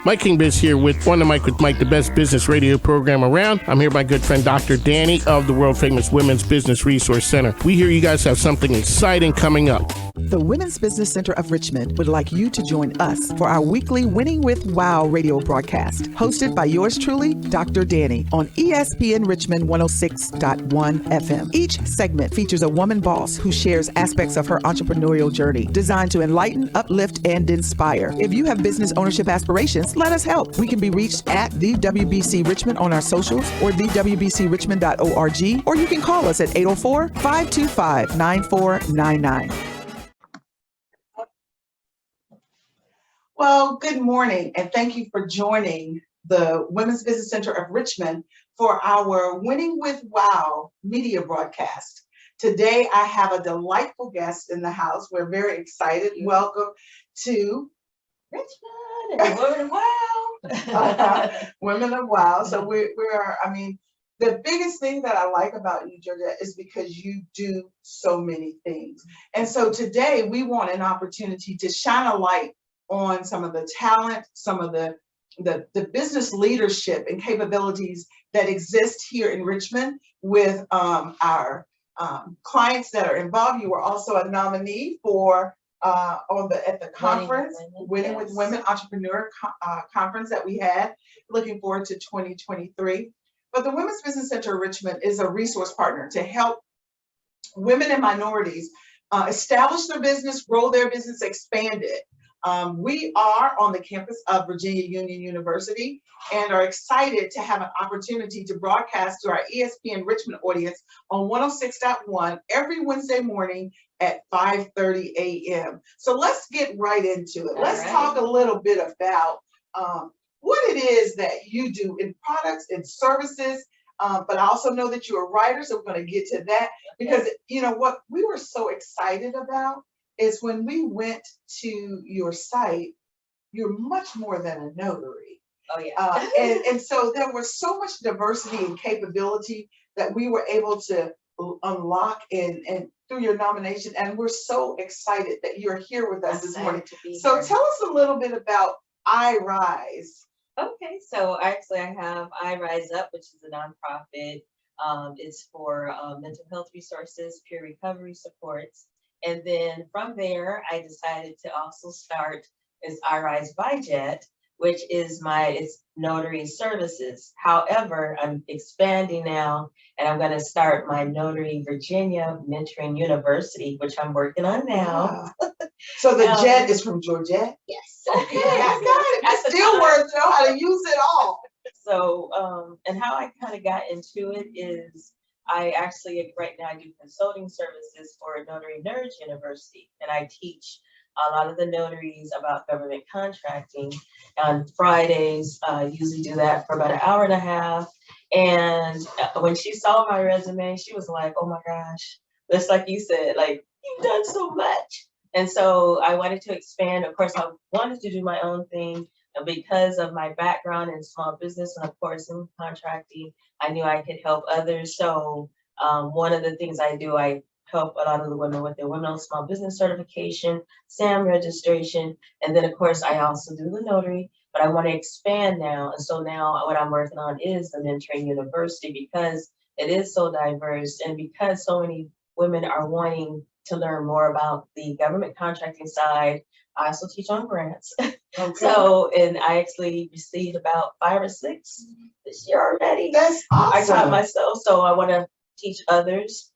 Mike Kingbiz here with On the Mic with Mike, the best business radio program around. I'm here with my good friend Dr. Danny of the world famous Women's Business Resource Center. We hear you guys have something exciting coming up. The Women's Business Center of Richmond would like you to join us for our weekly Winning with WOW radio broadcast, hosted by yours truly, Dr. Danny, on ESPN Richmond 106.1 FM. Each segment features a woman boss who shares aspects of her entrepreneurial journey, designed to enlighten, uplift, and inspire. If you have business ownership aspirations, let us help. We can be reached at the WBC Richmond on our socials or thewbcrichmond.org, or you can call us at 804-525-9499. Well, good morning, and thank you for joining the Women's Business Center of Richmond for our Winning with WOW media broadcast. Today, I have a delightful guest in the house. We're very excited. Welcome to Richmond and Women of WOW. Women of WOW. So the biggest thing that I like about you, Georgette, is because you do so many things. And so today, we want an opportunity to shine a light on some of the talent, some of the business leadership and capabilities that exist here in Richmond with our clients that are involved. You were also a nominee for at the conference, Winning with Women Entrepreneur Conference that we had. Looking forward to 2023. But the Women's Business Center of Richmond is a resource partner to help women and minorities establish their business, grow their business, expand it. We are on the campus of Virginia Union University and are excited to have an opportunity to broadcast to our ESPN Richmond audience on 106.1 every Wednesday morning at 5:30 a.m. So let's get right into it. Let's talk a little bit about what it is that you do in products and services. But I also know that you're a writer, so we're going to get to that, because you know what we were so excited about is when we went to your site, you're much more than a notary. Oh yeah. And so there was so much diversity and capability that we were able to unlock and through your nomination. And we're so excited that you're here with us this morning. So tell us a little bit about iRise. Okay, so actually I have iRiseUp, which is a nonprofit. It's for mental health resources, peer recovery supports. And then from there, I decided to also start is iRiseByGette, which is it's notary services. However, I'm expanding now, and I'm going to start my Notary Virginia Mentoring University, which I'm working on now. Wow. So the jet is from Georgette? Yes. Okay, I got it. Dilworth know how to use it all. So, and how I kind of got into it is I actually, right now, I do consulting services for Notary Nerds University, and I teach a lot of the notaries about government contracting. On Fridays, usually do that for about an hour and a half. And when she saw my resume, she was like, oh my gosh, just like you said, like, you've done so much. And so I wanted to expand. Of course, I wanted to do my own thing. And because of my background in small business and, of course, in contracting, I knew I could help others. So one of the things I do, I help a lot of the women with their Women-Owned Small Business Certification, SAM registration, and then, of course, I also do the notary, but I want to expand now. And so now what I'm working on is the Mentoring University, because it is so diverse and because so many women are wanting to learn more about the government contracting side. I also teach on grants. Okay. So, and I actually received about 5 or 6 this year already. That's awesome. I got myself, so I want to teach others.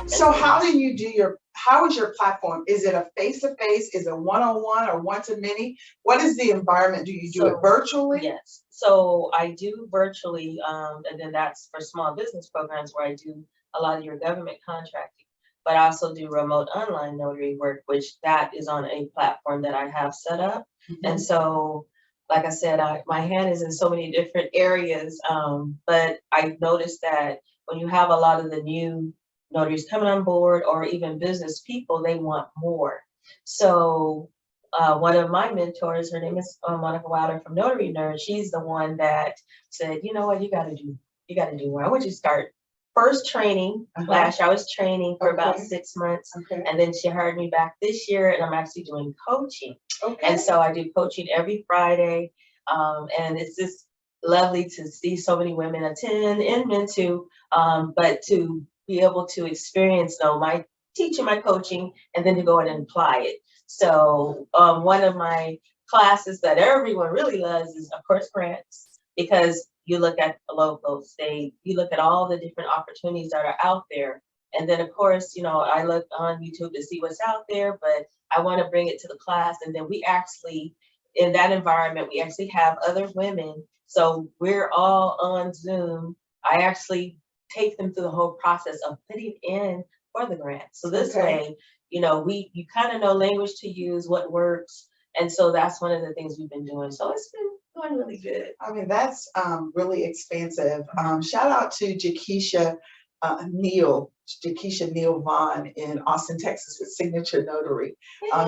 So how is your platform? Is it a face-to-face? Is it one-on-one or one-to-many? What is the environment? Do you do it virtually? Yes. So I do virtually, and then that's for small business programs where I do a lot of your government contracting. but I also do remote online notary work, which that is on a platform that I have set up. And so, like I said, my hand is in so many different areas, but I noticed that when you have a lot of the new notaries coming on board, or even business people, they want more. So one of my mentors, her name is Monica Wilder from Notary Nerd. She's the one that said, you know what, you got to do more. I want you to start first training. Last year I was training for about 6 months, and then she hired me back this year, and I'm actually doing coaching. And so I do coaching every Friday, and it's just lovely to see so many women attend, and men too, but to be able to experience my teaching, my coaching, and then to go in and apply it. So one of my classes that everyone really loves is, of course, grants, because you look at the local, state, you look at all the different opportunities that are out there. And then, of course, I look on YouTube to see what's out there, but I want to bring it to the class. And then we actually, in that environment, we actually have other women. So we're all on Zoom. I actually take them through the whole process of putting in for the grant. So this way, you kind of know language to use, what works. And so that's one of the things we've been doing. So it's been going really good. I mean, that's really expansive. Shout out to Jakeisha Neal Vaughn in Austin, Texas with Signature Notary.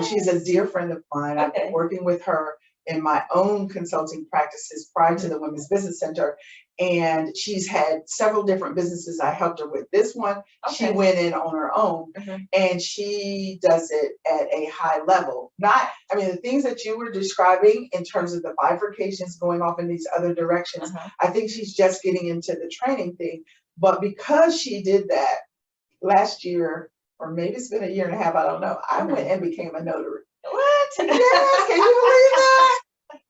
She's a dear friend of mine. I've been working with her in my own consulting practices prior to the Women's Business Center. And she's had several different businesses I helped her with. This one, she went in on her own, and she does it at a high level. The things that you were describing in terms of the bifurcations going off in these other directions, I think she's just getting into the training thing. But because she did that last year, or maybe it's been a year and a half, I don't know, I went and became a notary. What? Yeah, can you believe that?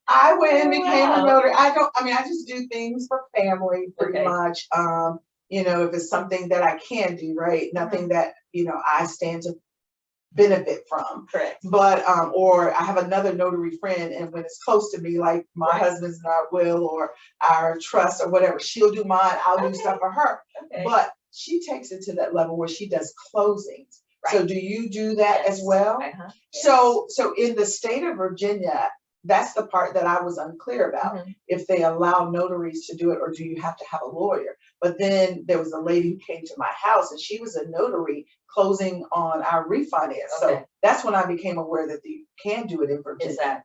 I went and became a notary. I just do things for family pretty much. If it's something that I can do, right? Nothing that, I stand to benefit from. Correct. But, or I have another notary friend, and when it's close to me, like my husband's and our will or our trust or whatever, she'll do mine, I'll do stuff for her. But she takes it to that level where she does closings. Right. So do you do that as well? So in the state of Virginia, that's the part that I was unclear about, if they allow notaries to do it, or do you have to have a lawyer? But then there was a lady who came to my house, and she was a notary closing on our refinance. So that's when I became aware that you can do it in Virginia.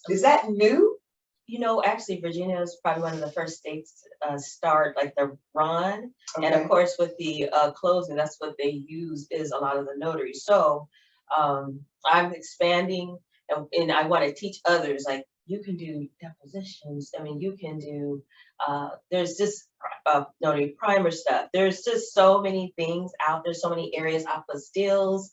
Is that new? Actually, Virginia is probably one of the first states to start like the run. And of course, with the closing, that's what they use, is a lot of the notaries. So I'm expanding. And I want to teach others, like, you can do depositions. You can do, there's just notary primer stuff. There's just so many things out there, so many areas, apostilles.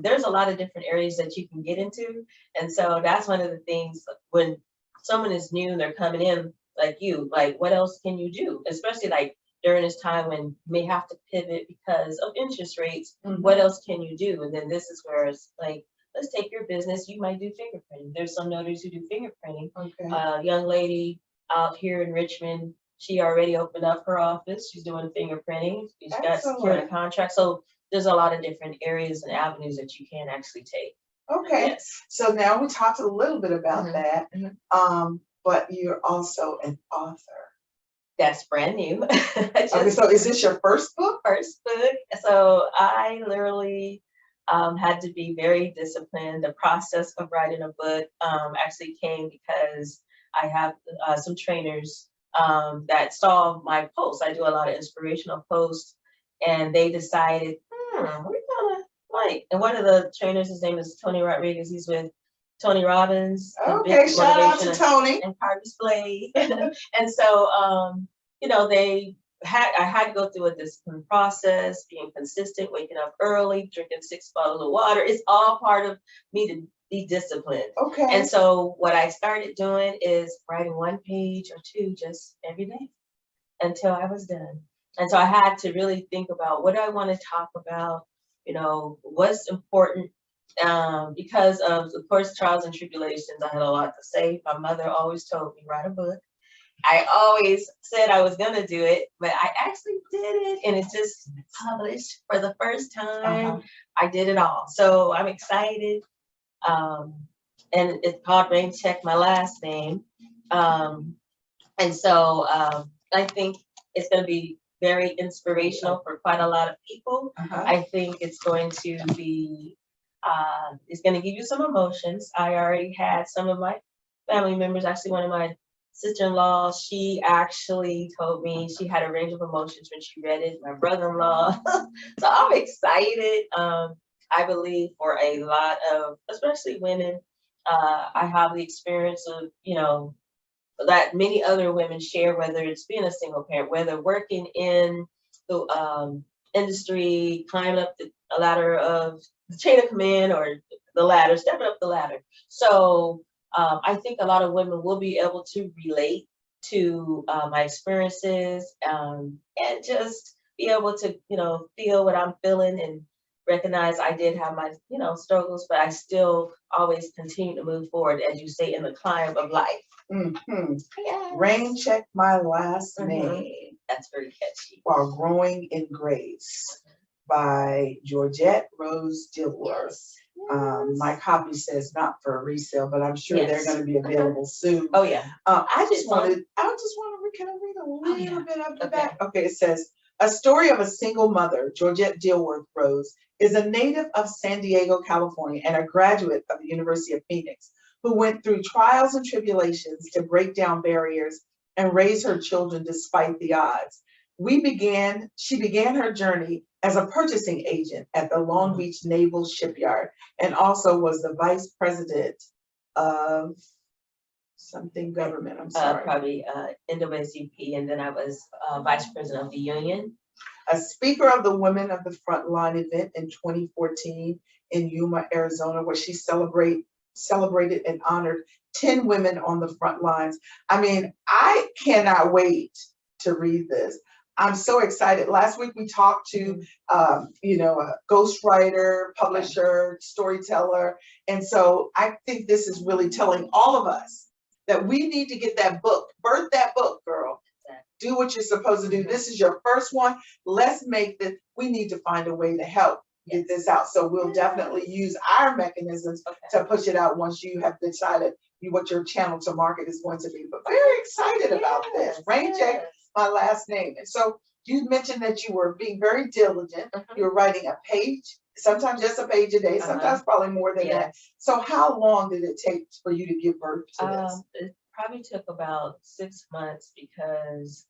There's a lot of different areas that you can get into. And so that's one of the things when someone is new and they're coming in, like you, like, what else can you do? Especially like during this time when you may have to pivot because of interest rates. What else can you do? And then this is where it's like, let's take your business. You might do fingerprinting. There's some notaries who do fingerprinting. Young lady out here in Richmond, she already opened up her office. She's doing fingerprinting. She's got secured a contract. So there's a lot of different areas and avenues that you can actually take. So now we talked a little bit about that, but you're also an author. That's brand new. So is this your first book? First book. So I literally had to be very disciplined. The process of writing a book actually came because I have some trainers that saw my posts. I do a lot of inspirational posts, and they decided, we're gonna like. And one of the trainers, his name is Tony Rodriguez. He's with Tony Robbins. Shout out to Tony. And Car Display. And so, I had to go through a discipline process, being consistent, waking up early, drinking 6 bottles of water. It's all part of me to be disciplined. And so what I started doing is writing 1 page or 2 just every day until I was done. And so I had to really think about, what do I want to talk about? What's important? Because of course, trials and tribulations, I had a lot to say. My mother always told me, write a book. I always said I was gonna do it, but I actually did it, and it's just published for the first time. I did it all, so I'm excited. And it's called Rain Check My Last Name. And so I think it's going to be very inspirational for quite a lot of people. I think it's going to be, it's going to give you some emotions. I already had some of my family members, actually one of my sister-in-law, she actually told me she had a range of emotions when she read it, my brother-in-law. So I'm excited. I believe for a lot of, especially women, I have the experience of, that many other women share, whether it's being a single parent, whether working in the industry, climbing up the ladder of the chain of command or the ladder, stepping up the ladder. So I think a lot of women will be able to relate to my experiences and just be able to, feel what I'm feeling and recognize I did have my, struggles, but I still always continue to move forward, as you say, in the climb of life. Yes. Rain Check My Last Name. That's very catchy. While Growing in Grace by Georgette Rose Dilworth. My copy says not for resale, but I'm sure they're going to be available soon. Oh yeah. I just want to can I read a little bit of the back? Okay, it says, a story of a single mother, Georgette Dilworth Rose, is a native of San Diego, California, and a graduate of the University of Phoenix, who went through trials and tribulations to break down barriers and raise her children despite the odds. She began her journey as a purchasing agent at the Long Beach Naval Shipyard, and also was the vice president of something government. I'm sorry. Probably NAACP, and then I was vice president of the union. A speaker of the Women of the Frontline event in 2014 in Yuma, Arizona, where she celebrated and honored 10 women on the front lines. I mean, I cannot wait to read this. I'm so excited. Last week we talked to, a ghostwriter, publisher, storyteller. And so I think this is really telling all of us that we need to get that book, birth that book, girl. Do what you're supposed to do. This is your first one. Let's make this, we need to find a way to help get this out. So we'll definitely use our mechanisms to push it out once you have decided what your channel to market is going to be. But very excited about this. Rain Check My Last Name. And so you mentioned that you were being very diligent. You were writing a page, sometimes just a page a day, sometimes probably more than that. So how long did it take for you to give birth to this? It probably took about 6 months because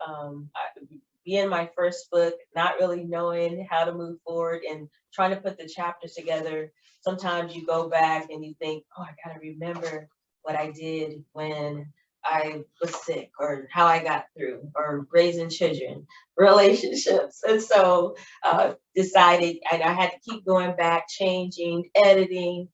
being my first book, not really knowing how to move forward and trying to put the chapters together. Sometimes you go back and you think, oh, I gotta remember what I did when I was sick, or how I got through, or raising children, relationships. And so decided, and I had to keep going back, changing, editing,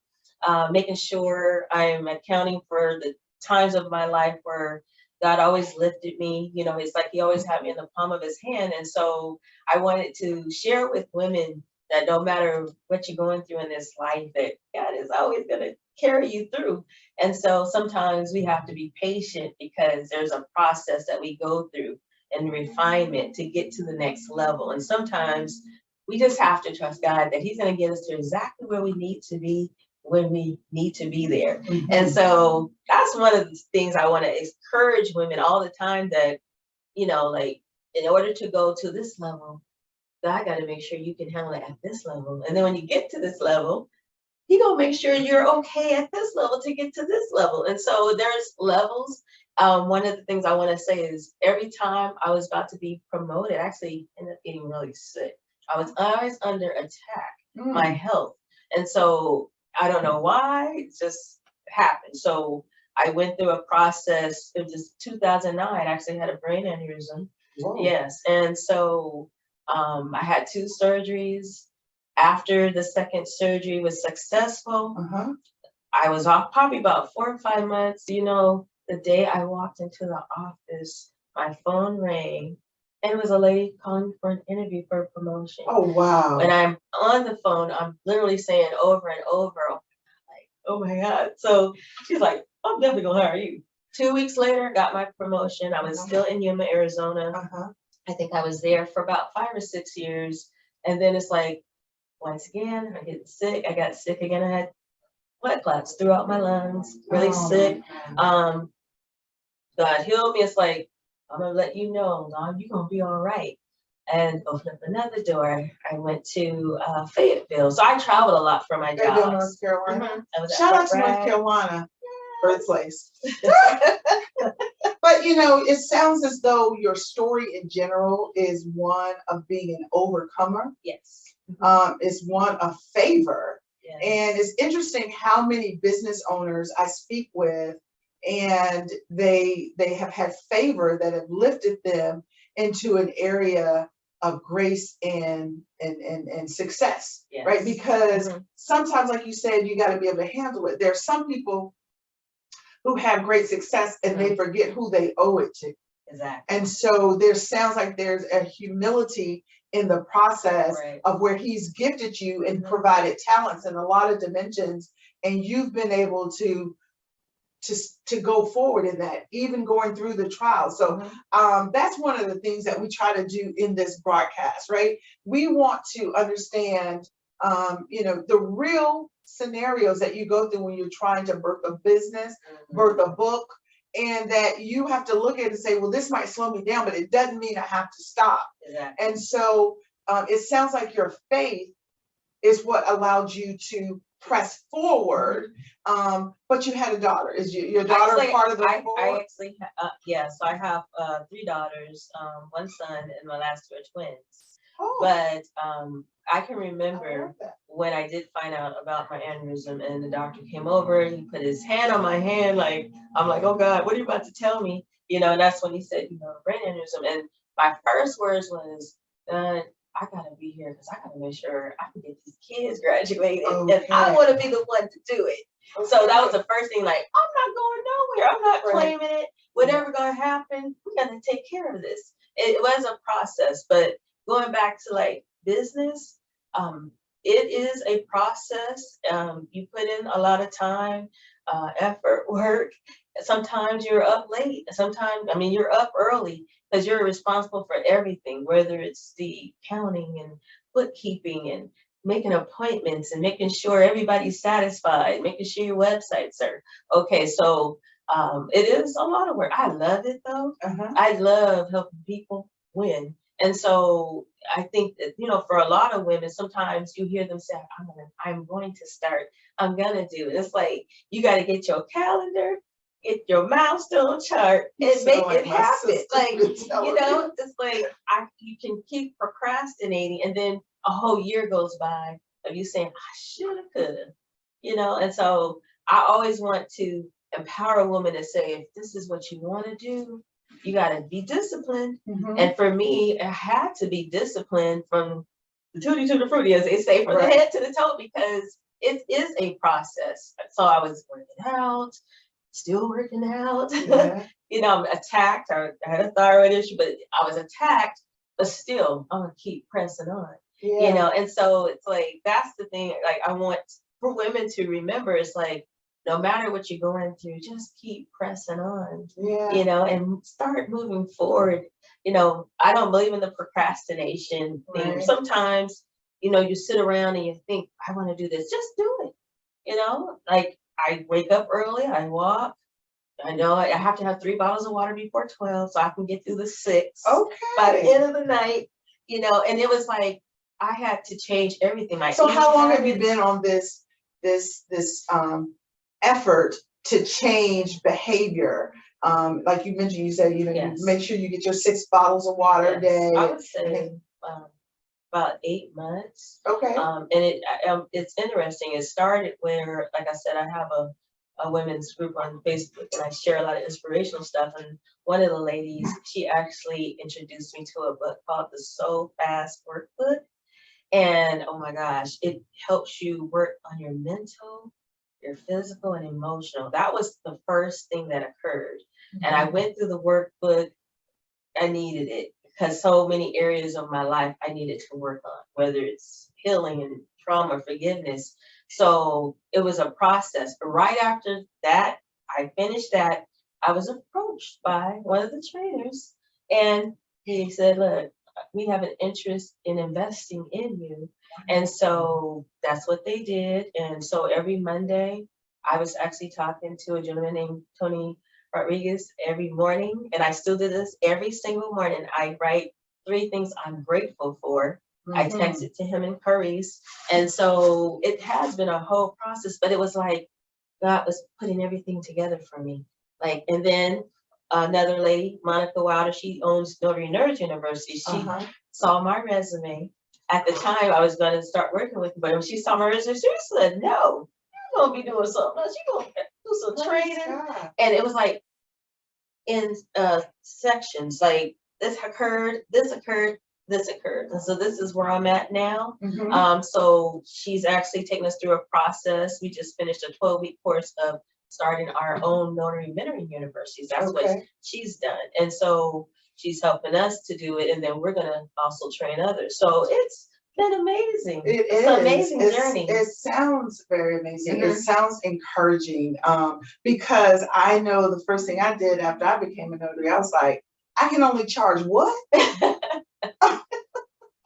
making sure I'm accounting for the times of my life where God always lifted me. It's like he always had me in the palm of his hand. And so I wanted to share with women that no matter what you're going through in this life, that God is always going to carry you through. And so sometimes we have to be patient because there's a process that we go through and refinement to get to the next level. And sometimes we just have to trust God that he's going to get us to exactly where we need to be when we need to be there. And so that's one of the things I want to encourage women all the time, that, like, in order to go to this level, God got to make sure you can handle it at this level. And then when you get to this level, he gonna make sure you're okay at this level to get to this level. And so there's levels. One of the things I want to say is every time I was about to be promoted, I actually ended up getting really sick. I was always under attack, my health. And so I don't know why, it just happened. So I went through a process. It was 2009, I actually had a brain aneurysm. Whoa. Yes. And so I had 2 surgeries. After the second surgery was successful, I was off probably about 4 or 5 months. The day I walked into the office, my phone rang, and it was a lady calling for an interview for a promotion. Oh, wow. When I'm on the phone, I'm literally saying over and over, like, oh my God. So she's like, I'm definitely gonna hire you. 2 weeks later, got my promotion. I was still in Yuma, Arizona. I think I was there for about 5 or 6 years. And then it's like, once again, I get sick. I got sick again. I had blood clots throughout my lungs, really sick. God healed me. It's like, I'm gonna let you know, Dawn, you're gonna be all right. And open up another door. I went to Fayetteville. So I traveled a lot for my Fayetteville, job. North Carolina. I was at Shout out Fort to North Bragg. Carolina, birthplace. But you know, it sounds as though your story in general is one of being an overcomer. Yes. Is one of favor. Yes. And it's interesting how many business owners I speak with, and they have had favor that have lifted them into an area of grace and success, Yes. right? Because sometimes, like you said, you got to be able to handle it. There are some people who have great success and they forget who they owe it to. Exactly. And so there sounds like there's a humility in the process of where he's gifted you and provided talents in a lot of dimensions, and you've been able to go forward in that, even going through the trial. So that's one of the things that we try to do in this broadcast, right? We want to understand, the real scenarios that you go through when you're trying to birth a business, birth a book, and that you have to look at it and say, well, this might slow me down, but it doesn't mean I have to stop. Exactly. And so it sounds like your faith is what allowed you to press forward. But you had a daughter. Is your daughter part of the I board? actually, so I have 3 daughters, 1 son, and my last 2 are twins. Oh. But I can remember when I did find out about my aneurysm, and the doctor came over, he put his hand on my hand, like, I'm like, oh God, what are you about to tell me? And that's when he said, brain aneurysm. And my first words was, I gotta be here because I gotta make sure I can get these kids graduated, and I want to be the one to do it. So that was the first thing, like, I'm not going nowhere. I'm not claiming it. Whatever gonna happen, we're gonna take care of this. It was a process, but going back to like business, it is a process. You put in a lot of time, effort, work. Sometimes you're up late. Sometimes, you're up early because you're responsible for everything, whether it's the accounting and bookkeeping and making appointments and making sure everybody's satisfied, making sure your websites are okay. So it is a lot of work. I love it though. I love helping people win. And so I think that, for a lot of women, sometimes you hear them say, I'm going to start, I'm going to do it. It's like, you got to get your calendar, get your milestone chart, and make it happen. Like, it's like, you can keep procrastinating, and then a whole year goes by of you saying, I should have, could have, and so I always want to empower a woman to say, if this is what you want to do, you got to be disciplined. And for me, I had to be disciplined from the tutti to the fruity, as they say, from the head to the toe, because it is a process. So I was working out, still working out. I'm attacked. I had a thyroid issue, but I was attacked, but still, I'm going to keep pressing on. And so it's like, that's the thing, like, I want for women to remember, it's like, no matter what you're going through, just keep pressing on, and start moving forward. I don't believe in the procrastination thing. Sometimes, you sit around and you think, I want to do this, just do it. Like, I wake up early, I walk. I know I have to have 3 bottles of water before 12 so I can get through the 6 by the end of the night, and it was like, I had to change everything. So how long have you been on this effort to change behavior? Like you mentioned, you said, you make sure you get your 6 bottles of water a day. I would say about 8 months. Okay. And it's interesting. It started where, like I said, I have a women's group on Facebook, and I share a lot of inspirational stuff. And one of the ladies, she actually introduced me to a book called the So Fast Workbook. And oh my gosh, it helps you work on your mental, your physical, and emotional. That was the first thing that occurred. And I went through the workbook. I needed it because so many areas of my life I needed to work on, whether it's healing and trauma, forgiveness. So it was a process. But right after that, I finished that. I was approached by one of the trainers, and he said, look, we have an interest in investing in you. And so that's what they did. And so every Monday, I was actually talking to a gentleman named Tony Rodriguez every morning. And I still do this every single morning. I write 3 things I'm grateful for. I text it to him in Paris. And so it has been a whole process, but it was like God was putting everything together for me. Like, and then another lady, Monica Wilder, she owns Notary Nerds University. She saw my resume. At the time, I was going to start working with her, but when she saw my resume, she said, no, you're going to be doing something else. You're going to do some training. And it was like in sections, like this occurred, this occurred, this occurred. And so this is where I'm at now. So she's actually taken us through a process. We just finished a 12-week course of starting our own notary mentoring universities. That's what she's done. And so she's helping us to do it. And then we're going to also train others. So it's been amazing. It's an amazing journey. It sounds very amazing. It sounds encouraging because I know the first thing I did after I became a notary, I was like, I can only charge what?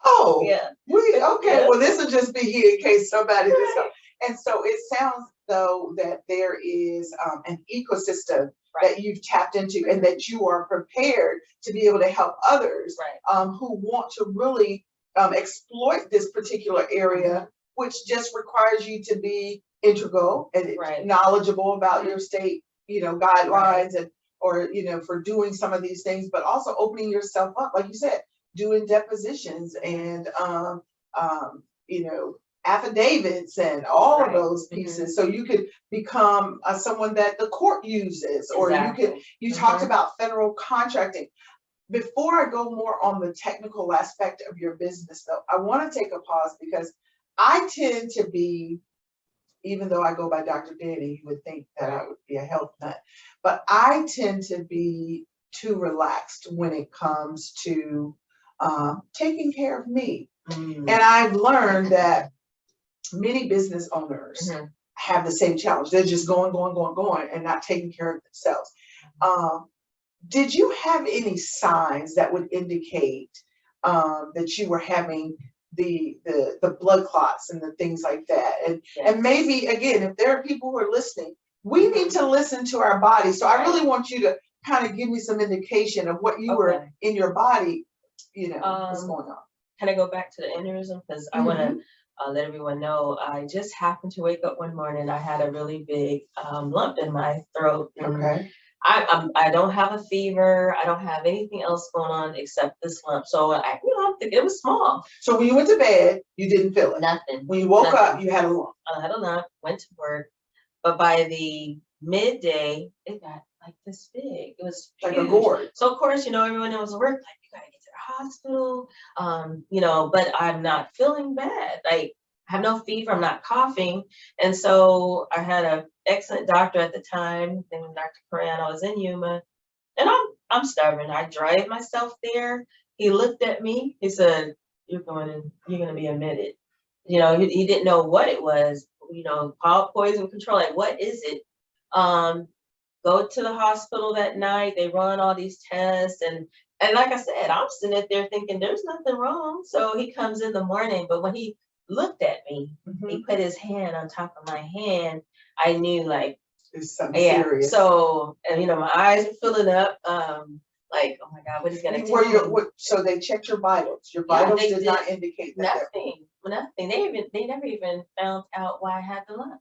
Oh, yeah. Okay. Well, this will just be here in case somebody just goes. And so it sounds though that there is an ecosystem that you've tapped into and that you are prepared to be able to help others who want to really exploit this particular area, which just requires you to be integral and knowledgeable about your state, guidelines and or for doing some of these things, but also opening yourself up, like you said, doing depositions and affidavits and all of those pieces, so you could become someone that the court uses, or you talked about federal contracting. Before I go more on the technical aspect of your business, though, I want to take a pause because I tend to be, even though I go by DrDanni, you would think that I would be a health nut, but I tend to be too relaxed when it comes to taking care of me. And I've learned that many business owners have the same challenge. They're just going, and not taking care of themselves. Did you have any signs that would indicate that you were having the blood clots and the things like that? And maybe, again, if there are people who are listening, we need to listen to our body. So I really want you to kind of give me some indication of what you were in your body, what's going on. Can I go back to the aneurysm? Because I want to let everyone know, I just happened to wake up one morning. I had a really big lump in my throat. I don't have a fever. I don't have anything else going on except this lump. So I'm thinking it was small. So when you went to bed, you didn't feel it? Nothing. When you woke up, you had a lump? I had a lump, went to work. But by the midday, it got like this big. It was like huge. A gourd. So of course, everyone that was at work, like, you gotta get to the hospital. But I'm not feeling bad. Like, I have no fever, I'm not coughing. And so I had an excellent doctor at the time, named Dr. Coran. I was in Yuma. And I'm stubborn. I drive myself there. He looked at me, he said, you're gonna be admitted. He didn't know what it was. Poison control, like, what is it? Go to the hospital that night. They run all these tests, and like I said, I'm sitting there thinking there's nothing wrong. So he comes in the morning, but when he looked at me, he put his hand on top of my hand. I knew, like, it's something serious. So, and my eyes were filling up. Like, oh my God, what is gonna do? So they checked your vitals. Your vitals did not indicate that. Nothing. They never even found out why I had the lump.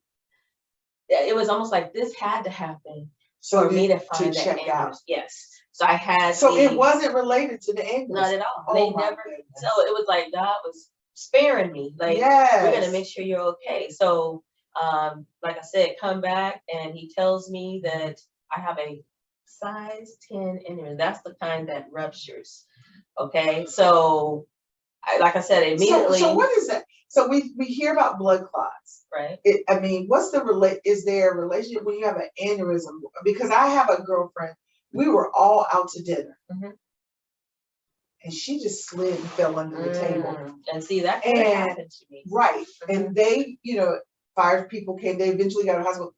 It was almost like this had to happen for me to find that check out. Yes. So I had. So it wasn't related to the aneurysm. Not at all. Oh, they never. Goodness. So it was like God was sparing me. Like, we're gonna make sure you're okay. So, like I said, come back, and he tells me that I have a size 10 aneurysm. That's the kind that ruptures. Okay. So, like I said, immediately. So what is that? So we hear about blood clots, right? What's is there a relationship when you have an aneurysm? Because I have a girlfriend. We were all out to dinner, and she just slid and fell under the table. And see, that can happen to me, right? And they, fire people came. They eventually got to the hospital.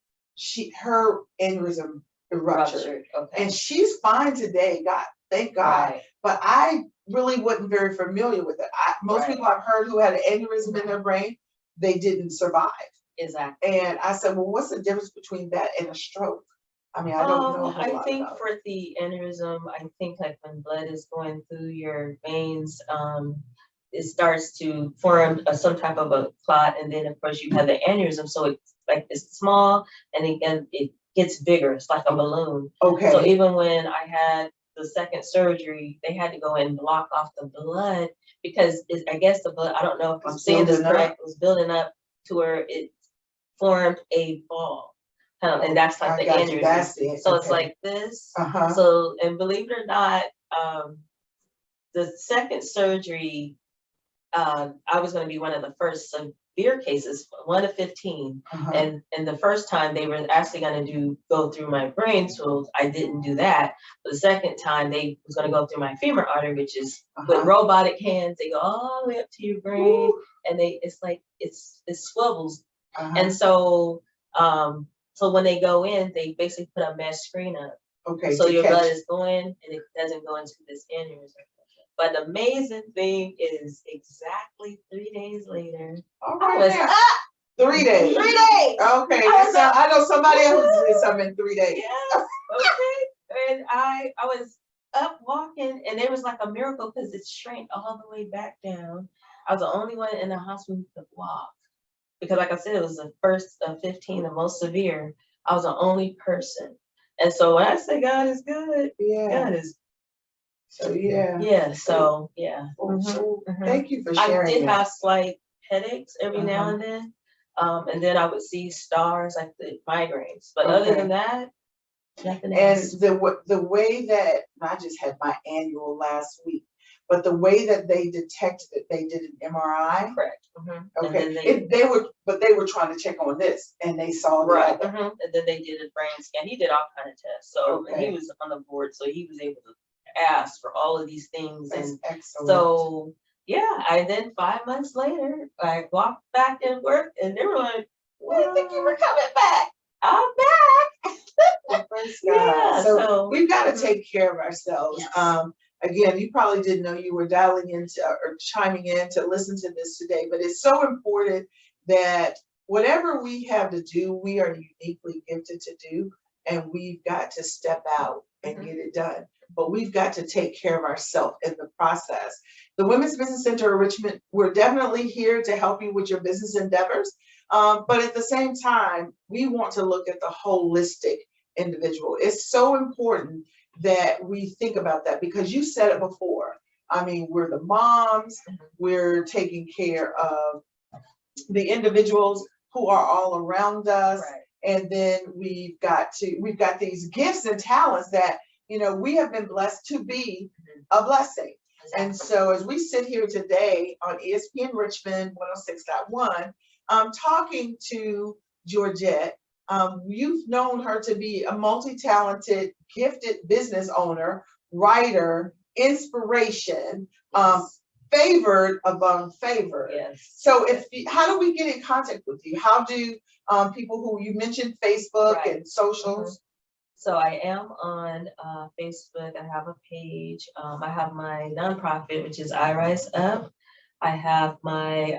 Her aneurysm ruptured. Okay. And she's fine today, thank God. Right. But I really wasn't very familiar with it. Most Right. people I've heard who had an aneurysm in their brain, they didn't survive. Exactly. And I said, well, what's the difference between that and a stroke? I mean, I don't know a whole I lot think about for the aneurysm, I think like when blood is going through your veins, it starts to form some type of a clot, and then of course you have the aneurysm. So it's small, and it gets bigger. It's like a balloon. Okay. So even when I had the second surgery, they had to go and block off the blood because I guess the blood. I don't know if I'm saying this correct. It was building up to where it formed a ball. And that's like the aneurysm. So it's like this. So, and believe it or not, the second surgery, I was going to be one of the first severe cases, 1 of 15. And the first time they were actually going to go through my brain tools. I didn't do that. But the second time they was going to go through my femur artery, which is with robotic hands. They go all the way up to your brain. Ooh. And it's like, it swivels. And so, so when they go in, they basically put a mesh screen up. Okay. So your blood is going and it doesn't go into this aneurysm. But the amazing thing is exactly 3 days later, I was up. 3 days. 3 days. Okay. I know somebody else did something in 3 days. Yes. Okay. And I was up walking, and it was like a miracle because it shrank all the way back down. I was the only one in the hospital who could walk. Because like I said, it was the first of 15, the most severe. I was the only person. And so when I say God is good, God is. So yeah. Yeah, so yeah. Thank you for sharing. I did have slight headaches every now and then. And then I would see stars, like the migraines. But other than that, nothing else. And the way that, I just had my annual last week, but the way that they detected it, they did an MRI. Correct. Okay. They were trying to check on this, and they saw that. And then they did a brain scan. He did all kind of tests. So and he was on the board, so he was able to ask for all of these things. That's and excellent. So yeah, I then 5 months later, I walked back in work, and they were like, "We didn't think you were coming back. I'm back." Well, praise God. Yeah, so we've got to take care of ourselves. Yes. Again, you probably didn't know you were dialing into or chiming in to listen to this today, but it's so important that whatever we have to do, we are uniquely gifted to do, and we've got to step out and get it done. But we've got to take care of ourselves in the process. The Women's Business Center of Richmond, we're definitely here to help you with your business endeavors. But at the same time, we want to look at the holistic individual. It's so important that we think about that, because you said it before. I mean, we're the moms, we're taking care of the individuals who are all around us. Right. And then we've got these gifts and talents that, we have been blessed to be a blessing. Exactly. And so as we sit here today on ESPN Richmond 106.1, talking to Georgette, you've known her to be a multi-talented, gifted business owner, writer, inspiration, favored among favored. Yes. So how do we get in contact with you? How do people who you mentioned Facebook and socials? So I am on Facebook. I have a page. I have my nonprofit, which is iRiseUp. I have my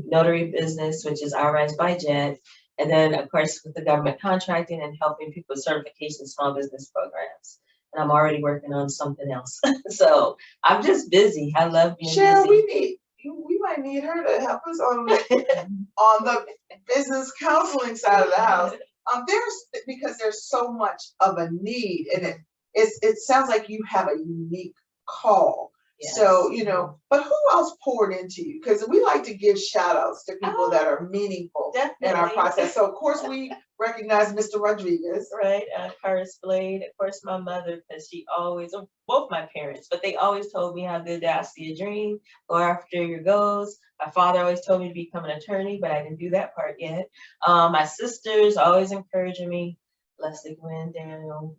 notary business, which is iRiseByGette. And then, of course, with the government contracting and helping people with certification small business programs. And I'm already working on something else. So I'm just busy. I love being Cheryl, busy. we might need her to help us on the business counseling side of the house. Because there's so much of a need, and it sounds like you have a unique call. Yes. So, but who else poured into you? Because we like to give shout outs to people that are meaningful in our process. So of course we recognize Mr. Rodriguez. Right, Paris Blade, of course my mother, because she always, both my parents, but they always told me how good to ask your dream, go after your goals. My father always told me to become an attorney, but I didn't do that part yet. My sisters always encouraging me, Leslie, Gwen, Daniel,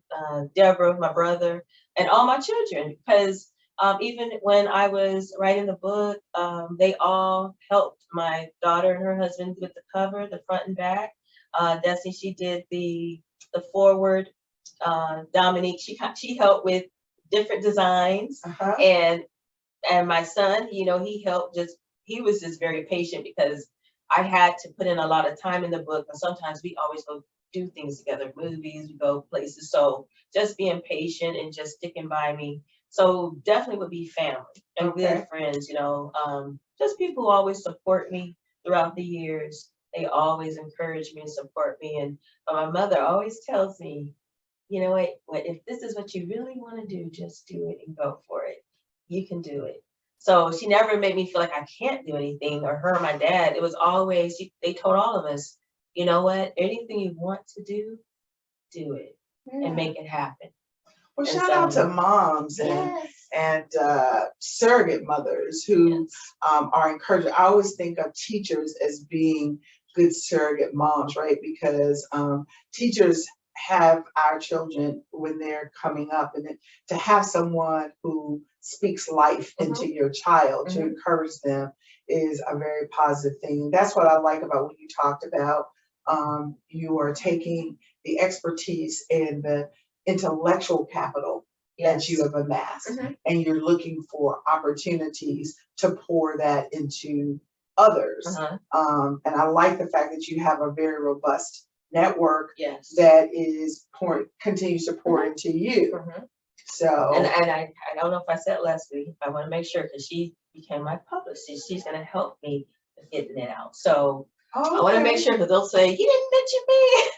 Deborah, my brother, and all my children, because even when I was writing the book, they all helped my daughter and her husband with the cover, the front and back. Destiny, she did the forward Dominique, she helped with different designs, Uh-huh. and my son, he was just very patient because I had to put in a lot of time in the book, and sometimes we always go do things together, movies, we go places. So just being patient and just sticking by me. So definitely would be family and Okay. good friends, just people who always support me throughout the years. They always encourage me and support me. And my mother always tells me, you know what, if this is what you really want to do, just do it and go for it. You can do it. So she never made me feel like I can't do anything, or her or my dad. It was always, they told all of us, you know what, anything you want to do it Yeah. and make it happen. Well, And shout out to moms and surrogate mothers who are encouraging. I always think of teachers as being good surrogate moms, right? Because teachers have our children when they're coming up, and to have someone who speaks life into your child to encourage them is a very positive thing. That's what I like about when you talked about you are taking the expertise and the intellectual capital that you have amassed, and you're looking for opportunities to pour that into others. And I like the fact that you have a very robust network that is continues to pour into you. So, and I don't know if I said Leslie, I want to make sure, because she became my publicist. She's going to help me with getting it out. So I want to make sure, because they'll say, he didn't mention me.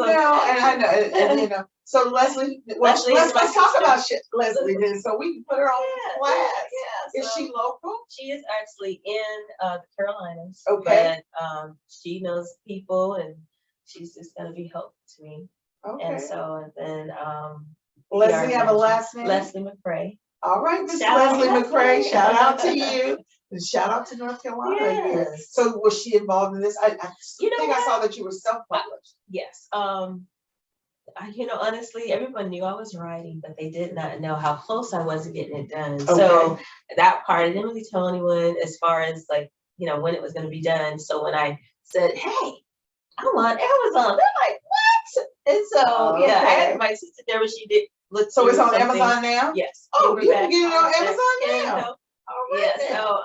No, and I know, and so Leslie, let's talk about Leslie then, so we can put her on class. Is she local? She is actually in the Carolinas. Okay. But she knows people, and she's just gonna be helpful to me. Okay. And so then Leslie have a last name? Leslie McCray. All right, Miss Leslie McCray, shout out to you. And shout out to North Carolina here. So was she involved in this? I think I saw that you were self-published. Yes. Honestly, everyone knew I was writing, but they did not know how close I was to getting it done. Okay. So that part, I didn't really tell anyone as far as when it was going to be done. So when I said, hey, I'm on Amazon, they're like, what? And so, I had my sister Deborah, she did look. So it's on Amazon now? Yes. Oh, you can get it on Amazon now. So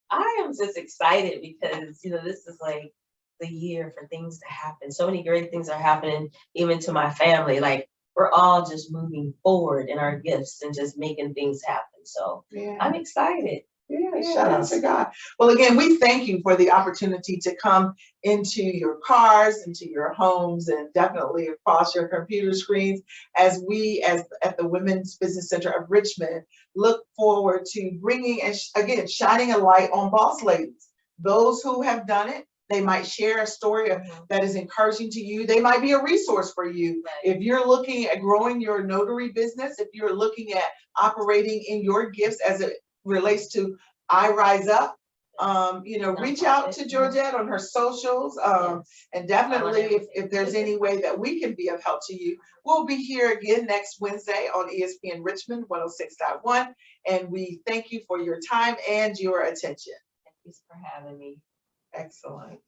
I am just excited because this is like the year for things to happen. So many great things are happening, even to my family. Like, we're all just moving forward in our gifts and just making things happen. So I'm excited. Yeah, shout out to God. Well, again, we thank you for the opportunity to come into your cars, into your homes, and definitely across your computer screens as we, at the Women's Business Center of Richmond, look forward to bringing, and again, shining a light on boss ladies. Those who have done it, they might share a story that is encouraging to you. They might be a resource for you. If you're looking at growing your notary business, if you're looking at operating in your gifts as it relates to iRiseUp, reach out to Georgette on her socials. And definitely if there's any way that we can be of help to you, we'll be here again next Wednesday on ESPN Richmond 106.1. And we thank you for your time and your attention. Thanks for having me. Excellent.